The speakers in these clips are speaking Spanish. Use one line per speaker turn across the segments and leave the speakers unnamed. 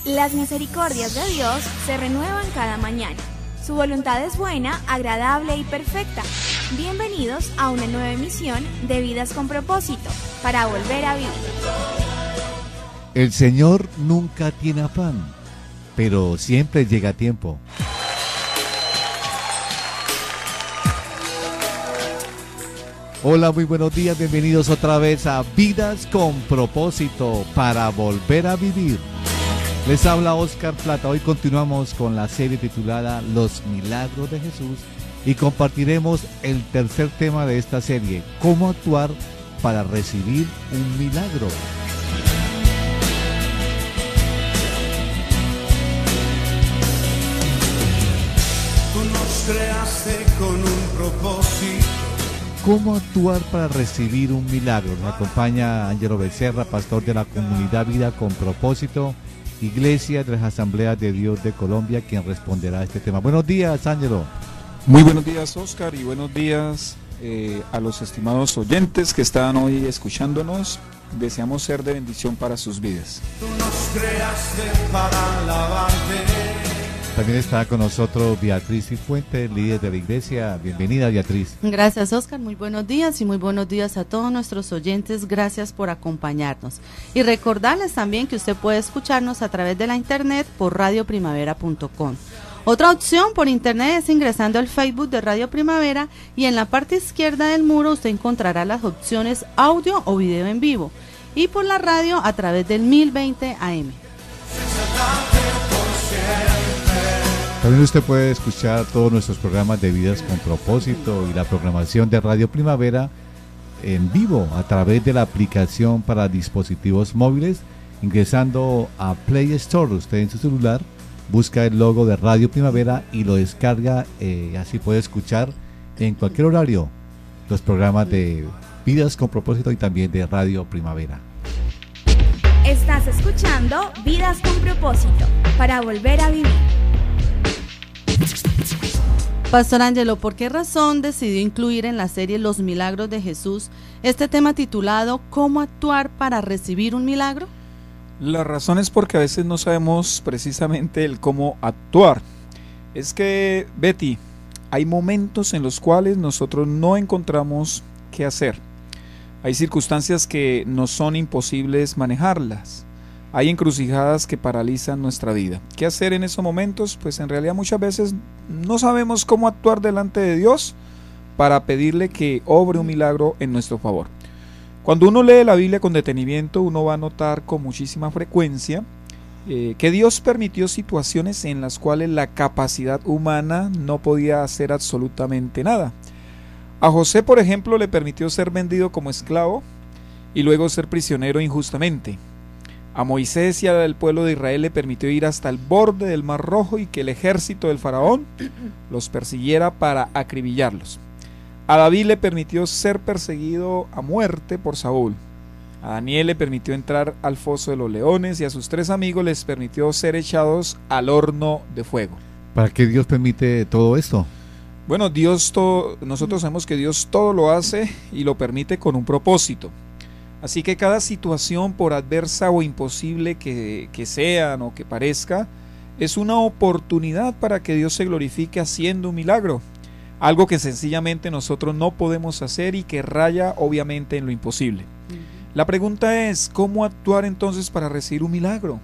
Las misericordias de Dios se renuevan cada mañana. Su voluntad es buena, agradable y perfecta. Bienvenidos a una nueva emisión de Vidas con Propósito, para volver a vivir.
El Señor nunca tiene afán, pero siempre llega a tiempo. Hola, muy buenos días, bienvenidos otra vez a Vidas con Propósito, para volver a vivir. Les habla Oscar Plata. Hoy continuamos con la serie titulada Los Milagros de Jesús y compartiremos el tercer tema de esta serie: cómo actuar para recibir un milagro.
Tú nos creaste con un propósito.
¿Cómo actuar para recibir un milagro? Nos acompaña Ángelo Becerra, pastor de la comunidad Vida con Propósito, Iglesia de las Asambleas de Dios de Colombia, quien responderá a este tema. Buenos días, Ángelo.
Muy buenos días, Oscar, y buenos días a los estimados oyentes que están hoy escuchándonos. Deseamos ser de bendición para sus vidas.
Tú nos creaste para alabarte.
También está con nosotros Beatriz Cifuentes, líder de la iglesia. Bienvenida, Beatriz.
Gracias, Oscar. Muy buenos días y muy buenos días a todos nuestros oyentes. Gracias por acompañarnos. Y recordarles también que usted puede escucharnos a través de la internet por radioprimavera.com. Otra opción por internet es ingresando al Facebook de Radio Primavera, y en la parte izquierda del muro usted encontrará las opciones audio o video en vivo, y por la radio a través del 1020 AM.
También usted puede escuchar todos nuestros programas de Vidas con Propósito y la programación de Radio Primavera en vivo a través de la aplicación para dispositivos móviles, ingresando a Play Store. Usted en su celular busca el logo de Radio Primavera y lo descarga, así puede escuchar en cualquier horario los programas de Vidas con Propósito y también de Radio Primavera.
Estás escuchando Vidas con Propósito, para volver a vivir.
Pastor Ángelo, ¿por qué razón decidió incluir en la serie Los Milagros de Jesús este tema titulado ¿Cómo actuar para recibir un milagro?
La razón es porque a veces no sabemos precisamente el cómo actuar. Es que, Betty, hay momentos en los cuales nosotros no encontramos qué hacer. Hay circunstancias que nos son imposibles manejarlas. Hay encrucijadas que paralizan nuestra vida. ¿Qué hacer en esos momentos? Pues en realidad muchas veces no sabemos cómo actuar delante de Dios para pedirle que obre un milagro en nuestro favor. Cuando uno lee la Biblia con detenimiento, uno va a notar con muchísima frecuencia que Dios permitió situaciones en las cuales la capacidad humana no podía hacer absolutamente nada. A José, por ejemplo, le permitió ser vendido como esclavo y luego ser prisionero injustamente. A Moisés y al pueblo de Israel le permitió ir hasta el borde del Mar Rojo y que el ejército del faraón los persiguiera para acribillarlos. A David le permitió ser perseguido a muerte por Saúl. A Daniel le permitió entrar al foso de los leones y a sus 3 amigos les permitió ser echados al horno de fuego.
¿Para qué Dios permite todo esto?
Bueno, nosotros sabemos que Dios todo lo hace y lo permite con un propósito. Así que cada situación, por adversa o imposible que sean o que parezca, es una oportunidad para que Dios se glorifique haciendo un milagro. Algo que sencillamente nosotros no podemos hacer y que raya obviamente en lo imposible. La pregunta es, ¿cómo actuar entonces para recibir un milagro?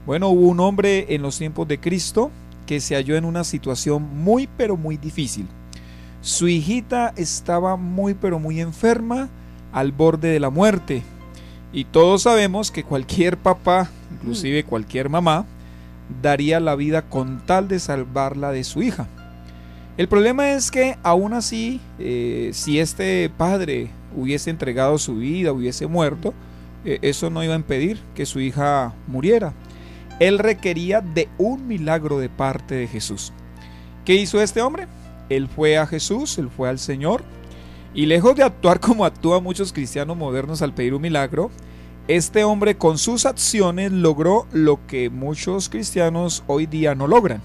Bueno, hubo un hombre en los tiempos de Cristo que se halló en una situación muy pero muy difícil. Su hijita estaba muy pero muy enferma, al borde de la muerte, y todos sabemos que cualquier papá, inclusive cualquier mamá, daría la vida con tal de salvarla de su hija. El problema es que aún así, si este padre hubiese entregado su vida, hubiese muerto, eso no iba a impedir que su hija muriera. Él requería de un milagro de parte de Jesús. ¿Qué hizo este hombre? Él fue a Jesús, él fue al Señor, y lejos de actuar como actúan muchos cristianos modernos al pedir un milagro, este hombre con sus acciones logró lo que muchos cristianos hoy día no logran.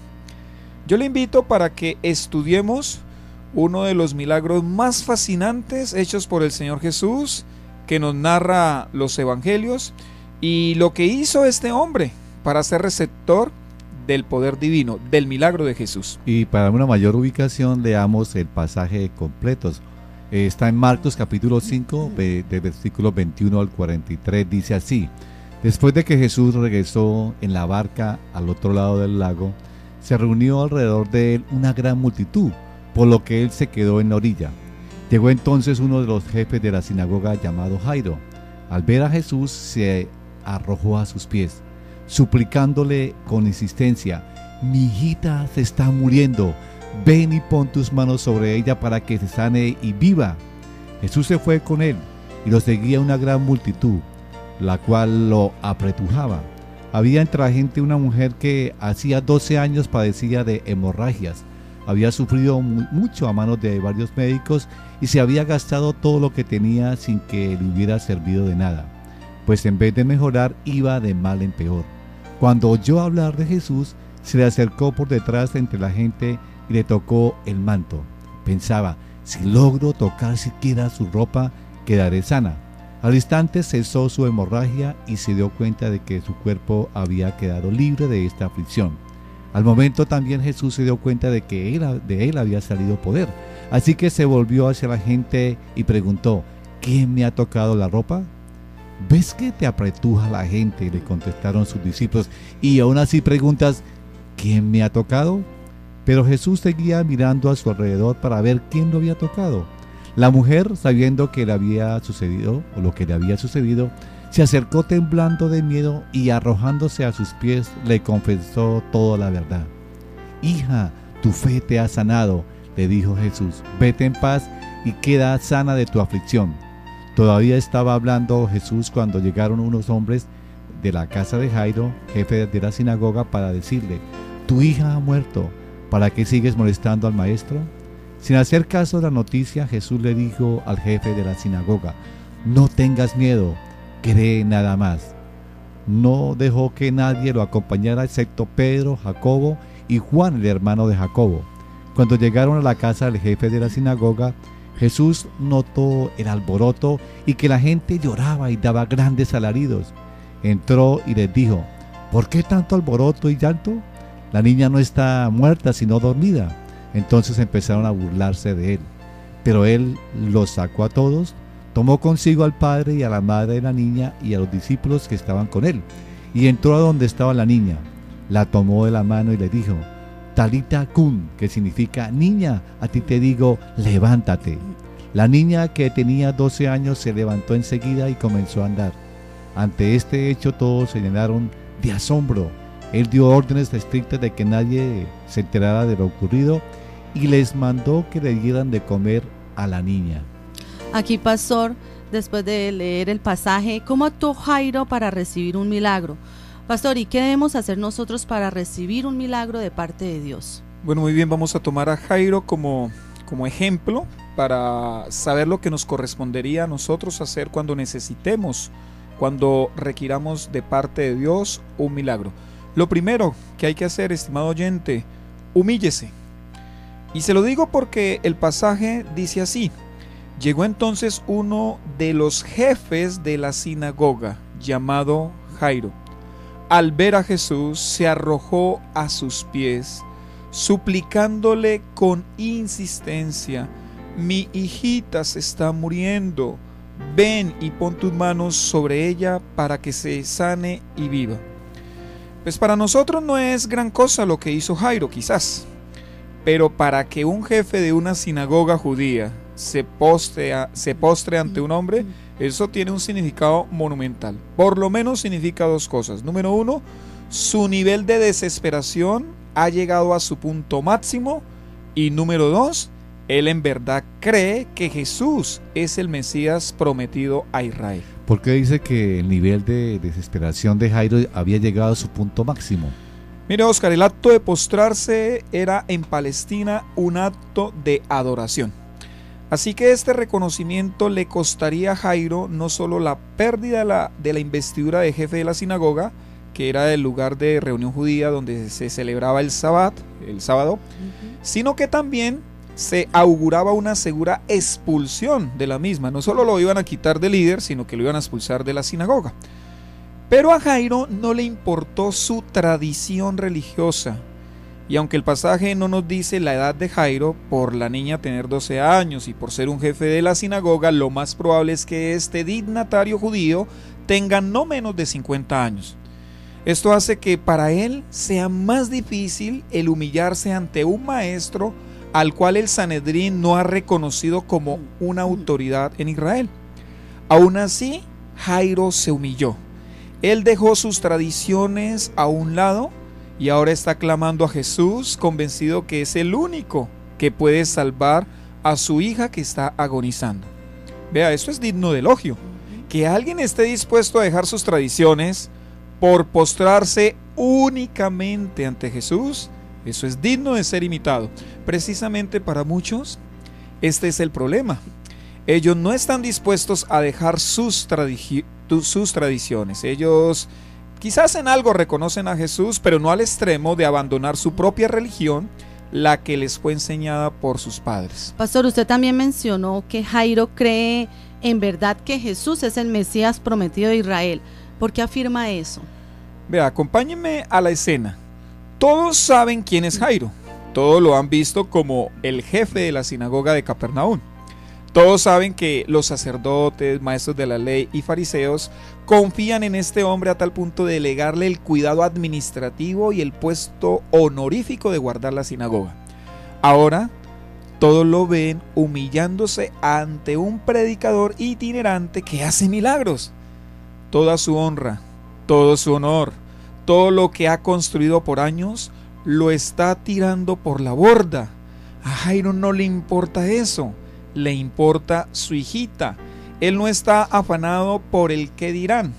Yo le invito para que estudiemos uno de los milagros más fascinantes hechos por el Señor Jesús, que nos narra los evangelios, y lo que hizo este hombre para ser receptor del poder divino, del milagro de Jesús.
Y para una mayor ubicación leamos el pasaje completo. Está en Marcos capítulo 5, de versículos 21 al 43, dice así: después de que Jesús regresó en la barca al otro lado del lago, se reunió alrededor de él una gran multitud, por lo que él se quedó en la orilla. Llegó entonces uno de los jefes de la sinagoga llamado Jairo. Al ver a Jesús se arrojó a sus pies, suplicándole con insistencia: mi hijita se está muriendo, ven y pon tus manos sobre ella para que se sane y viva. Jesús se fue con él y lo seguía una gran multitud, la cual lo apretujaba. Había entre la gente una mujer que hacía 12 años padecía de hemorragias. Había sufrido mucho a manos de varios médicos y se había gastado todo lo que tenía sin que le hubiera servido de nada, pues en vez de mejorar iba de mal en peor. Cuando oyó hablar de Jesús, se le acercó por detrás entre la gente y le tocó el manto. Pensaba: si logro tocar siquiera su ropa, quedaré sana. Al instante cesó su hemorragia y se dio cuenta de que su cuerpo había quedado libre de esta aflicción. Al momento también Jesús se dio cuenta de que de él había salido poder. Así que se volvió hacia la gente y preguntó: ¿quién me ha tocado la ropa? ¿Ves que te apretuja la gente?, le contestaron sus discípulos, y aún así preguntas: ¿quién me ha tocado? Pero Jesús seguía mirando a su alrededor para ver quién lo había tocado. La mujer, sabiendo que le había sucedido, o lo que le había sucedido, se acercó temblando de miedo y arrojándose a sus pies le confesó toda la verdad. Hija, tu fe te ha sanado, le dijo Jesús. Vete en paz y queda sana de tu aflicción. Todavía estaba hablando Jesús cuando llegaron unos hombres de la casa de Jairo, jefe de la sinagoga, para decirle: tu hija ha muerto, ¿para qué sigues molestando al maestro? Sin hacer caso de la noticia, Jesús le dijo al jefe de la sinagoga: no tengas miedo, cree nada más. No dejó que nadie lo acompañara excepto Pedro, Jacobo y Juan, el hermano de Jacobo. Cuando llegaron a la casa del jefe de la sinagoga, Jesús notó el alboroto y que la gente lloraba y daba grandes alaridos. Entró y les dijo: ¿por qué tanto alboroto y llanto? La niña no está muerta, sino dormida. Entonces empezaron a burlarse de él. Pero él los sacó a todos, tomó consigo al padre y a la madre de la niña y a los discípulos que estaban con él, y entró a donde estaba la niña. La tomó de la mano y le dijo: Talita cum, que significa: niña, a ti te digo, levántate. La niña, que tenía 12 años, se levantó enseguida y comenzó a andar. Ante este hecho todos se llenaron de asombro. Él dio órdenes estrictas de que nadie se enterara de lo ocurrido y les mandó que le dieran de comer a la niña.
Aquí, pastor, después de leer el pasaje, ¿cómo actuó Jairo para recibir un milagro? Pastor, ¿y qué debemos hacer nosotros para recibir un milagro de parte de Dios?
Bueno, muy bien, vamos a tomar a Jairo como ejemplo para saber lo que nos correspondería a nosotros hacer cuando necesitemos, cuando requiramos de parte de Dios un milagro. Lo primero que hay que hacer, estimado oyente: humíllese. Y se lo digo porque el pasaje dice así: llegó entonces uno de los jefes de la sinagoga, llamado Jairo. Al ver a Jesús, se arrojó a sus pies, suplicándole con insistencia: mi hijita se está muriendo, ven y pon tus manos sobre ella para que se sane y viva. Pues para nosotros no es gran cosa lo que hizo Jairo, quizás, pero para que un jefe de una sinagoga judía se postre ante un hombre, eso tiene un significado monumental. Por lo menos significa dos cosas. Número uno, su nivel de desesperación ha llegado a su punto máximo. Y número dos, él en verdad cree que Jesús es el Mesías prometido a Israel.
¿Por qué dice que el nivel de desesperación de Jairo había llegado a su punto máximo?
Mire, Oscar, el acto de postrarse era en Palestina un acto de adoración. Así que este reconocimiento le costaría a Jairo no solo la pérdida de la investidura de jefe de la sinagoga, que era el lugar de reunión judía donde se celebraba el sábado, sino que también se auguraba una segura expulsión de la misma. No solo lo iban a quitar de líder, sino que lo iban a expulsar de la sinagoga. Pero a Jairo no le importó su tradición religiosa. Y aunque el pasaje no nos dice la edad de Jairo, por la niña tener 12 años y por ser un jefe de la sinagoga, lo más probable es que este dignatario judío tenga no menos de 50 años. Esto hace que para él sea más difícil el humillarse ante un maestro al cual el Sanedrín no ha reconocido como una autoridad en Israel. Aún así, Jairo se humilló. Él dejó sus tradiciones a un lado y ahora está clamando a Jesús, convencido que es el único que puede salvar a su hija que está agonizando. Vea, esto es digno de elogio. Que alguien esté dispuesto a dejar sus tradiciones por postrarse únicamente ante Jesús, eso es digno de ser imitado. Precisamente para muchos, este es el problema. Ellos no están dispuestos a dejar sus tradiciones. Ellos quizás en algo reconocen a Jesús, pero no al extremo de abandonar su propia religión, la que les fue enseñada por sus padres.
Pastor, usted también mencionó que Jairo cree en verdad que Jesús es el Mesías prometido de Israel. ¿Por qué afirma eso?
Vea, acompáñenme a la escena. Todos saben quién es Jairo. Todos lo han visto como el jefe de la sinagoga de Capernaum. Todos saben que los sacerdotes, maestros de la ley y fariseos confían en este hombre a tal punto de delegarle el cuidado administrativo y el puesto honorífico de guardar la sinagoga. Ahora, todos lo ven humillándose ante un predicador itinerante que hace milagros. Toda su honra, todo su honor, todo lo que ha construido por años, lo está tirando por la borda. A Jairo no le importa eso, le importa su hijita. Él no está afanado por el qué dirán.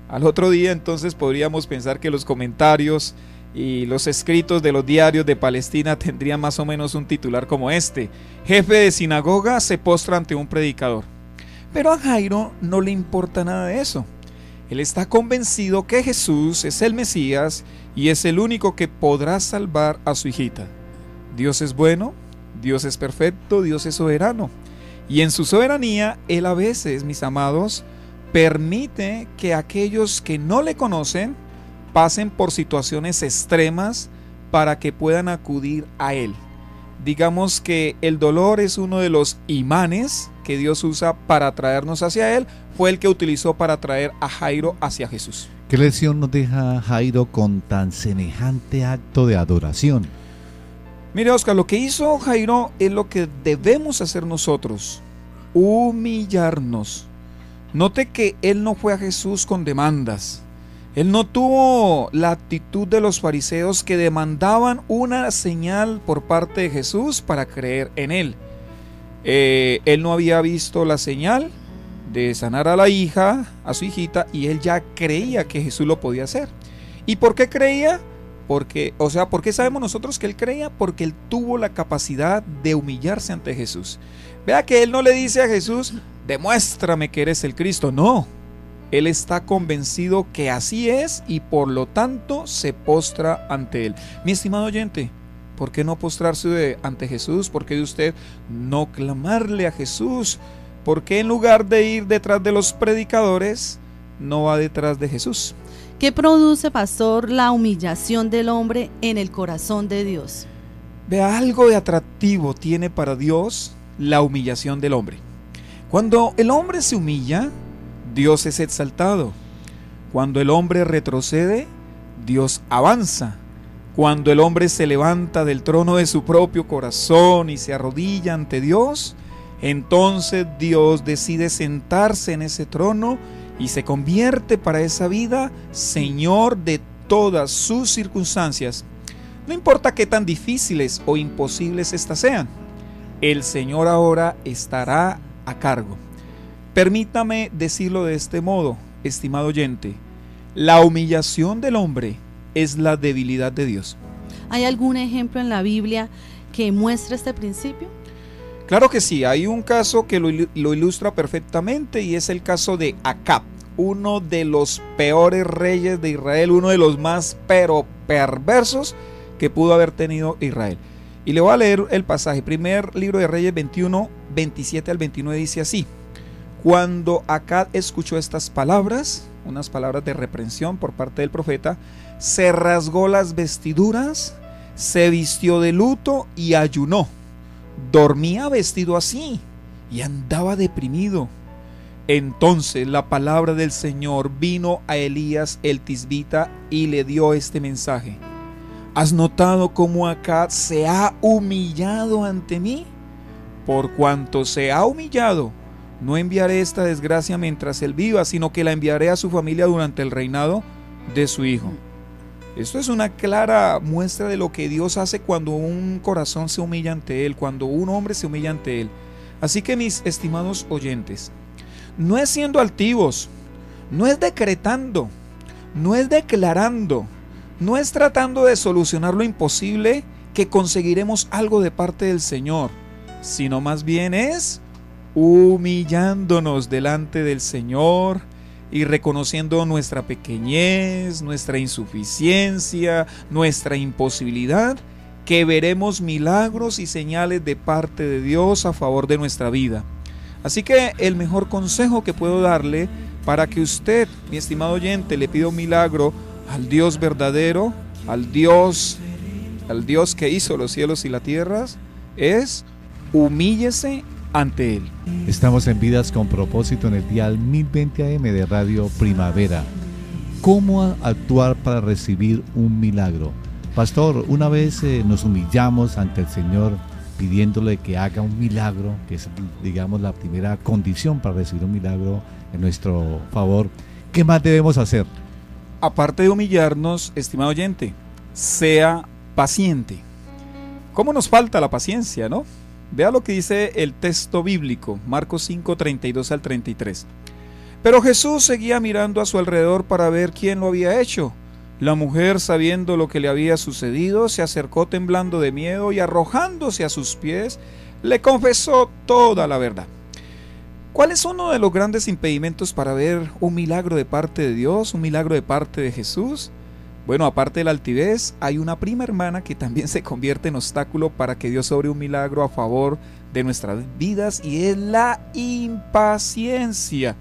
Al otro día entonces podríamos pensar que los comentarios y los escritos de los diarios de Palestina tendrían más o menos un titular como este: jefe de sinagoga se postra ante un predicador. Pero a Jairo no le importa nada de eso. Él está convencido que Jesús es el Mesías y es el único que podrá salvar a su hijita. Dios es bueno, Dios es perfecto, Dios es soberano. Y en su soberanía, Él a veces, mis amados, permite que aquellos que no le conocen pasen por situaciones extremas para que puedan acudir a Él. Digamos que el dolor es uno de los imanes que Dios usa para atraernos hacia Él. Fue el que utilizó para atraer a Jairo hacia Jesús.
¿Qué lección nos deja Jairo con tan semejante acto de adoración?
Mire, Oscar, lo que hizo Jairo es lo que debemos hacer nosotros: humillarnos. Note que él no fue a Jesús con demandas. Él no tuvo la actitud de los fariseos que demandaban una señal por parte de Jesús para creer en él. Él no había visto la señal de sanar a la hija, a su hijita, y él ya creía que Jesús lo podía hacer. ¿Y por qué creía? ¿Por qué sabemos nosotros que él creía? Porque él tuvo la capacidad de humillarse ante Jesús. Vea que él no le dice a Jesús: demuéstrame que eres el Cristo. No, él está convencido que así es y por lo tanto se postra ante él. Mi estimado oyente, ¿por qué no postrarse ante Jesús? ¿Por qué de usted no clamarle a Jesús? ¿Por qué en lugar de ir detrás de los predicadores no va detrás de Jesús?
¿Qué produce, pastor, la humillación del hombre en el corazón de Dios?
Vea, algo de atractivo tiene para Dios la humillación del hombre. Cuando el hombre se humilla, Dios es exaltado. Cuando el hombre retrocede, Dios avanza. Cuando el hombre se levanta del trono de su propio corazón y se arrodilla ante Dios, entonces Dios decide sentarse en ese trono y se convierte para esa vida Señor de todas sus circunstancias. No importa qué tan difíciles o imposibles éstas sean, el Señor ahora estará a cargo. Permítame decirlo de este modo, estimado oyente: la humillación del hombre es la debilidad de Dios.
¿Hay algún ejemplo en la Biblia que muestre este principio?
Claro que sí, hay un caso que lo ilustra perfectamente, y es el caso de Acab, uno de los peores reyes de Israel, uno de los más perversos que pudo haber tenido Israel. Y le voy a leer el pasaje. Primer libro de Reyes 21, 27 al 29 dice así: cuando Acab escuchó estas palabras, unas palabras de reprensión por parte del profeta, se rasgó las vestiduras, se vistió de luto y ayunó. Dormía vestido así y andaba deprimido. Entonces la palabra del Señor vino a Elías el tisbita y le dio este mensaje: ¿has notado cómo Acab se ha humillado ante mí? Por cuanto se ha humillado, no enviaré esta desgracia mientras él viva, sino que la enviaré a su familia durante el reinado de su hijo. Esto es una clara muestra de lo que Dios hace cuando un corazón se humilla ante Él, cuando un hombre se humilla ante Él. Así que, mis estimados oyentes, no es siendo altivos, no es decretando, no es declarando, no es tratando de solucionar lo imposible que conseguiremos algo de parte del Señor, sino más bien es humillándonos delante del Señor y reconociendo nuestra pequeñez, nuestra insuficiencia, nuestra imposibilidad, que veremos milagros y señales de parte de Dios a favor de nuestra vida. Así que el mejor consejo que puedo darle para que usted, mi estimado oyente, le pida un milagro al Dios verdadero, al Dios que hizo los cielos y las tierras, es humíllese ante Él.
Estamos en Vidas con Propósito en el dial 1020 AM de Radio Primavera. ¿Cómo actuar para recibir un milagro? Pastor, una vez nos humillamos ante el Señor pidiéndole que haga un milagro, que es, digamos, la primera condición para recibir un milagro en nuestro favor. ¿Qué más debemos hacer?
Aparte de humillarnos, estimado oyente, sea paciente. ¿Cómo nos falta la paciencia, no? Vea lo que dice el texto bíblico, Marcos 5, 32 al 33. Pero Jesús seguía mirando a su alrededor para ver quién lo había hecho. La mujer, sabiendo lo que le había sucedido, se acercó temblando de miedo y arrojándose a sus pies, le confesó toda la verdad. ¿Cuál es uno de los grandes impedimentos para ver un milagro de parte de Dios, un milagro de parte de Jesús? Bueno, aparte de la altivez, hay una prima hermana que también se convierte en obstáculo para que Dios obre un milagro a favor de nuestras vidas, y es la impaciencia.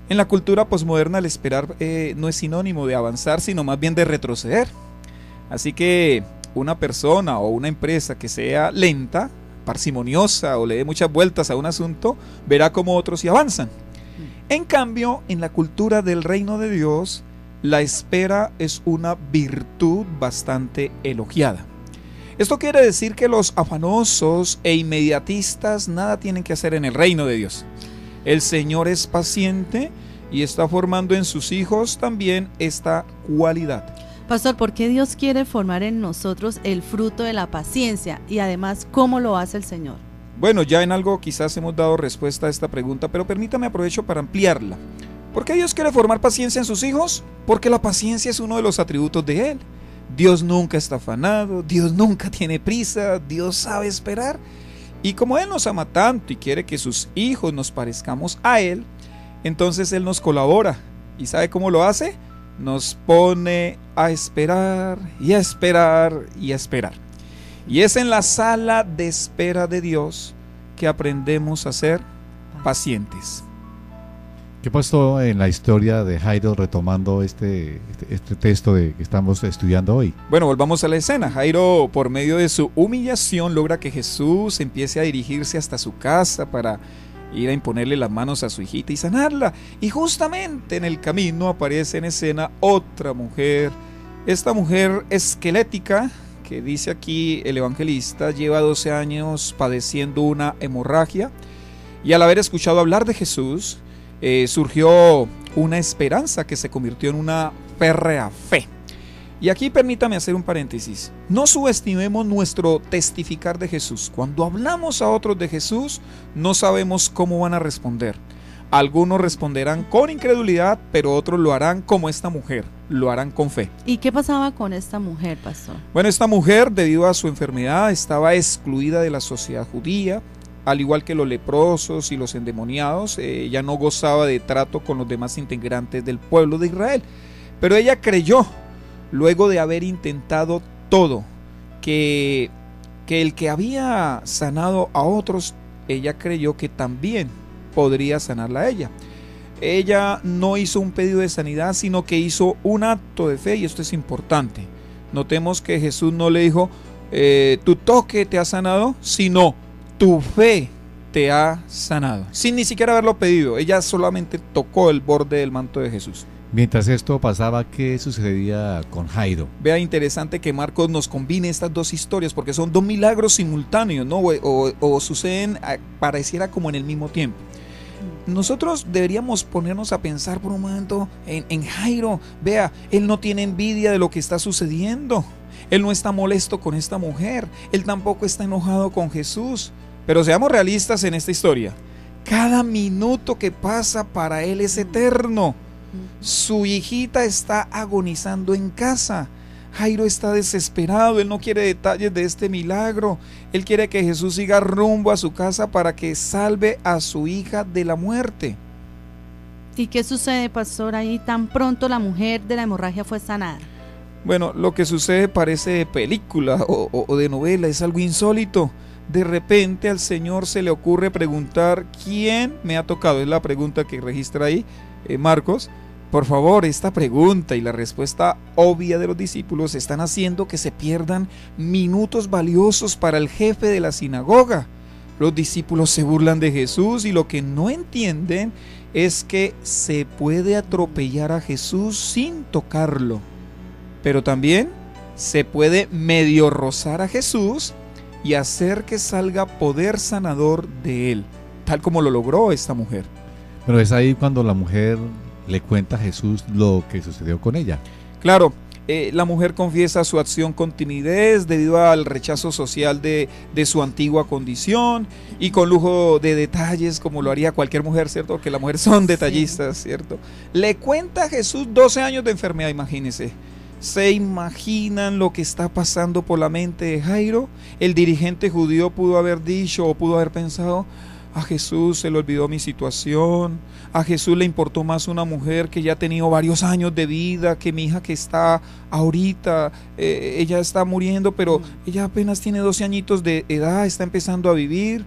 En la cultura posmoderna, el esperar no es sinónimo de avanzar, sino más bien de retroceder. Así que una persona o una empresa que sea lenta, parsimoniosa o le dé muchas vueltas a un asunto, verá cómo otros sí avanzan. En cambio, en la cultura del reino de Dios, la espera es una virtud bastante elogiada. Esto quiere decir que los afanosos e inmediatistas nada tienen que hacer en el reino de Dios. El Señor es paciente y está formando en sus hijos también esta cualidad.
Pastor, ¿por qué Dios quiere formar en nosotros el fruto de la paciencia? Y además, ¿cómo lo hace el Señor?
Bueno, ya en algo quizás hemos dado respuesta a esta pregunta, pero permítame aprovecho para ampliarla. ¿Por qué Dios quiere formar paciencia en sus hijos? Porque la paciencia es uno de los atributos de Él. Dios nunca está afanado, Dios nunca tiene prisa, Dios sabe esperar. Y como Él nos ama tanto y quiere que sus hijos nos parezcamos a Él, entonces Él nos colabora. ¿Y sabe cómo lo hace? Nos pone a esperar y a esperar y a esperar. Y es en la sala de espera de Dios que aprendemos a ser pacientes.
¿Qué pasó en la historia de Jairo, retomando este texto que estamos estudiando hoy?
Bueno, volvamos a la escena. Jairo, por medio de su humillación, logra que Jesús empiece a dirigirse hasta su casa para ir a imponerle las manos a su hijita y sanarla. Y justamente en el camino aparece en escena otra mujer. Esta mujer esquelética, que dice aquí el evangelista, lleva 12 años padeciendo una hemorragia, y al haber escuchado hablar de Jesús, surgió una esperanza que se convirtió en una férrea fe. Y aquí permítame hacer un paréntesis. No subestimemos nuestro testificar de Jesús. Cuando hablamos a otros de Jesús, no sabemos cómo van a responder. Algunos responderán con incredulidad, pero otros lo harán como esta mujer, lo harán con fe.
¿Y qué pasaba con esta mujer, pastor?
Bueno, esta mujer, debido a su enfermedad, estaba excluida de la sociedad judía. Al igual que los leprosos y los endemoniados, ella no gozaba de trato con los demás integrantes del pueblo de Israel. Pero ella creyó, luego de haber intentado todo, que el que había sanado a otros, ella creyó que también podría sanarla a ella. ella no hizo un pedido de sanidad, sino que hizo un acto de fe, y esto es importante. Notemos que Jesús no le dijo, tu toque te ha sanado, sino tu fe te ha sanado, sin ni siquiera haberlo pedido. Ella solamente tocó el borde del manto de Jesús.
Mientras esto pasaba, ¿qué sucedía con Jairo?
Vea, interesante que Marcos nos combine estas dos historias, porque son dos milagros simultáneos, ¿no? O suceden, pareciera como en el mismo tiempo. Nosotros deberíamos ponernos a pensar por un momento en Jairo. Vea, él no tiene envidia de lo que está sucediendo. Él no está molesto con esta mujer. Él tampoco está enojado con Jesús. Pero seamos realistas en esta historia. Cada minuto que pasa para él es eterno. Su hijita está agonizando en casa. Jairo está desesperado, él no quiere detalles de este milagro. Él quiere que Jesús siga rumbo a su casa para que salve a su hija de la muerte.
¿Y qué sucede, pastor? Ahí tan pronto la mujer de la hemorragia fue sanada.
Bueno, lo que sucede parece de película o de novela, es algo insólito. De repente al Señor se le ocurre preguntar, ¿quién me ha tocado? Es la pregunta que registra ahí Marcos. Por favor, esta pregunta y la respuesta obvia de los discípulos están haciendo que se pierdan minutos valiosos para el jefe de la sinagoga. Los discípulos se burlan de Jesús y lo que no entienden es que se puede atropellar a Jesús sin tocarlo, pero también se puede medio rozar a Jesús y hacer que salga poder sanador de él, tal como lo logró esta mujer.
Pero es ahí cuando la mujer le cuenta a Jesús lo que sucedió con ella.
Claro, la mujer confiesa su acción con timidez debido al rechazo social de su antigua condición y con lujo de detalles como lo haría cualquier mujer, ¿cierto? Que las mujeres son detallistas, ¿cierto? Le cuenta a Jesús 12 años de enfermedad, imagínense. ¿Se imaginan lo que está pasando por la mente de Jairo? El dirigente judío pudo haber dicho o pudo haber pensado, a Jesús se le olvidó mi situación, a Jesús le importó más una mujer que ya ha tenido varios años de vida, que mi hija que está ahorita, ella está muriendo, pero ella apenas tiene 12 añitos de edad, está empezando a vivir.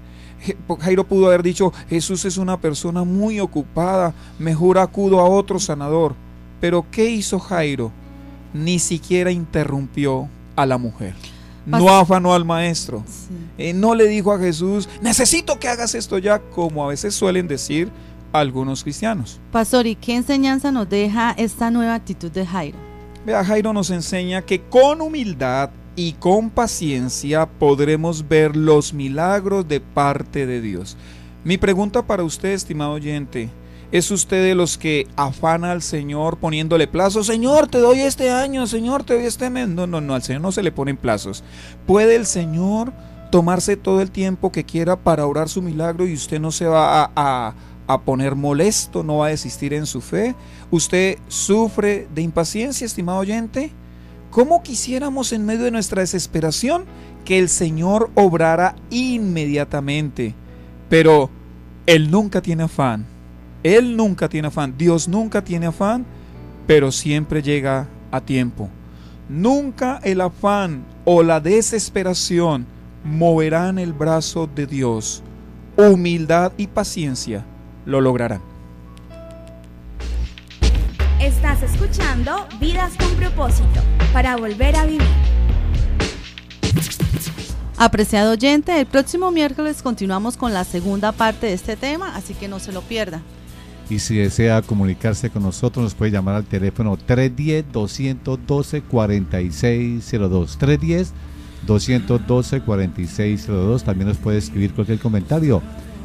Jairo pudo haber dicho, Jesús es una persona muy ocupada, mejor acudo a otro sanador. Pero ¿qué hizo Jairo? Ni siquiera interrumpió a la mujer. No afanó al maestro. Sí. No le dijo a Jesús, necesito que hagas esto ya, como a veces suelen decir algunos cristianos.
Pastor, ¿y qué enseñanza nos deja esta nueva actitud de Jairo?
Vea, Jairo nos enseña que con humildad y con paciencia podremos ver los milagros de parte de Dios. Mi pregunta para usted, estimado oyente, ¿es usted de los que afana al Señor poniéndole plazos? Señor, te doy este año, Señor, te doy este mes. No, al Señor no se le ponen plazos. ¿Puede el Señor tomarse todo el tiempo que quiera para orar su milagro y usted no se va a poner molesto, no va a desistir en su fe? ¿Usted sufre de impaciencia, estimado oyente? ¿Cómo quisiéramos en medio de nuestra desesperación que el Señor obrara inmediatamente? Pero Él nunca tiene afán. Él nunca tiene afán, Dios nunca tiene afán, pero siempre llega a tiempo. Nunca el afán o la desesperación moverán el brazo de Dios. Humildad y paciencia lo lograrán.
Estás escuchando Vidas con Propósito, para volver a vivir.
Apreciado oyente, el próximo miércoles continuamos con la segunda parte de este tema, así que no se lo pierda.
Y si desea comunicarse con nosotros, nos puede llamar al teléfono 310-212-4602. 310-212-4602. También nos puede escribir cualquier comentario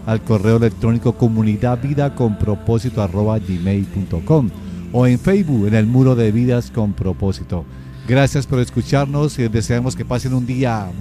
al correo electrónico comunidadvidaconpropósito@gmail.com o en Facebook, en el muro de Vidas con Propósito. Gracias por escucharnos y deseamos que pasen un día